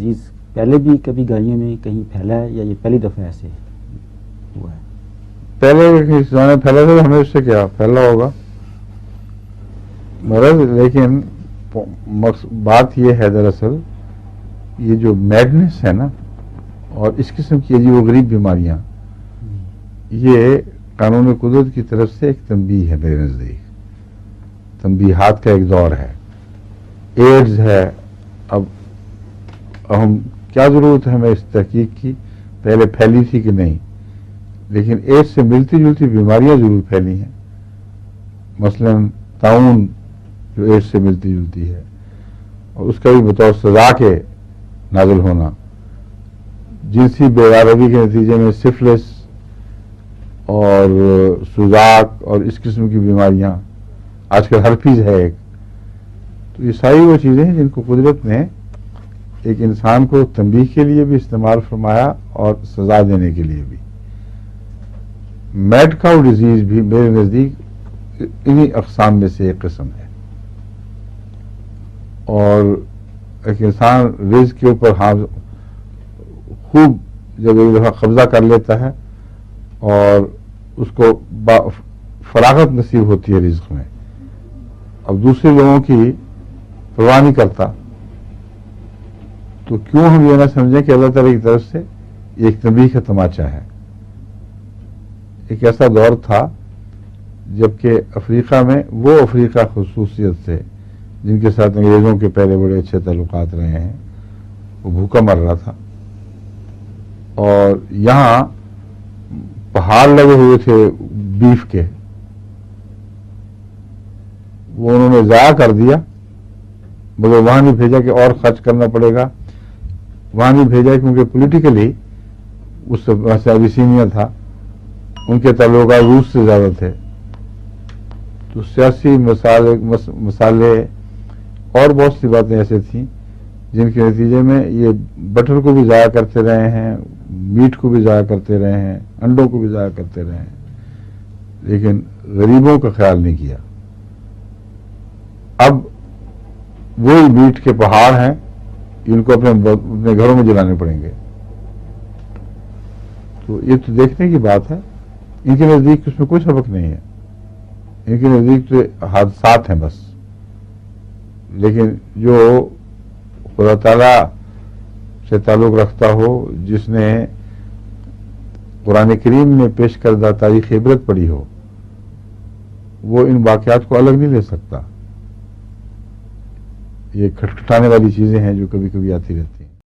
Disease پہلے بھی کبھی گائیوں میں کہیں پھیلا ہے یا یہ پہلی دفعہ ایسے ہوا ہے؟ پہلے اس زمانے پھیلا تھا تو ہمیں اس سے کیا پھیلا ہوگا مرض. لیکن بات یہ ہے دراصل یہ جو میڈنس ہے نا اور اس قسم کی عجیب و غریب بیماریاں یہ قانون قدرت کی طرف سے ایک تنبیہ ہے میرے نزدیک. تنبیہات کا ایک دور ہے. ایڈز ہے. اب ہم کیا ضرورت ہے ہمیں اس تحقیق کی پہلے پھیلی تھی کہ نہیں, لیکن ایڈز سے ملتی جلتی بیماریاں ضرور پھیلی ہیں. مثلا طاعون جو ایڈز سے ملتی جلتی ہے اور اس کا بھی بطور سزا کے نازل ہونا, جنسی بے آرادگی کے نتیجے میں سفلس اور سوزاک اور اس قسم کی بیماریاں, آج کل ہرپیز ہے ایک. تو یہ ساری وہ چیزیں ہیں جن کو قدرت نے ایک انسان کو تنبیہ کے لیے بھی استعمال فرمایا اور سزا دینے کے لیے بھی. میڈ کاؤ ڈیزیز بھی میرے نزدیک انہی اقسام میں سے ایک قسم ہے. اور ایک انسان رزق کے اوپر خوب جب ایک دفعہ قبضہ کر لیتا ہے اور اس کو فراغت نصیب ہوتی ہے رزق میں, اب دوسرے لوگوں کی پرواہ نہیں کرتا, تو کیوں ہم یہ نہ سمجھیں کہ اللہ تعالیٰ کی طرف سے یہ ایک تنبیہ کا تماچا ہے. ایک ایسا دور تھا جبکہ افریقہ میں وہ افریقہ خصوصیت سے جن کے ساتھ انگریزوں کے پہلے بڑے اچھے تعلقات رہے ہیں وہ بھوکا مر رہا تھا, اور یہاں پہاڑ لگے ہوئے تھے بیف کے, وہ انہوں نے ضائع کر دیا, مگر وہاں نہیں بھیجا کہ اور خرچ کرنا پڑے گا, وہاں نہیں بھیجا کیونکہ پولیٹیکلی اس سے ابیسینیا تھا, ان کے تعلقات روس سے زیادہ تھے. تو سیاسی مسالے اور بہت سی باتیں ایسے تھیں جن کے نتیجے میں یہ بٹر کو بھی ضائع کرتے رہے ہیں, میٹ کو بھی ضائع کرتے رہے ہیں, انڈوں کو بھی ضائع کرتے رہے ہیں, لیکن غریبوں کا خیال نہیں کیا. اب وہی میٹ کے پہاڑ ہیں, ان کو اپنے گھروں میں جلانے پڑیں گے. تو یہ تو دیکھنے کی بات ہے. ان کے نزدیک اس میں کوئی سبق نہیں ہے, ان کے نزدیک تو حادثات ہیں بس. لیکن جو خدا تعالیٰ سے تعلق رکھتا ہو, جس نے قرآن کریم میں پیش کردہ تاریخ عبرت پڑھی ہو, وہ ان واقعات کو الگ نہیں لے سکتا. یہ کھٹکھٹانے والی چیزیں ہیں جو کبھی کبھی آتی رہتی ہیں.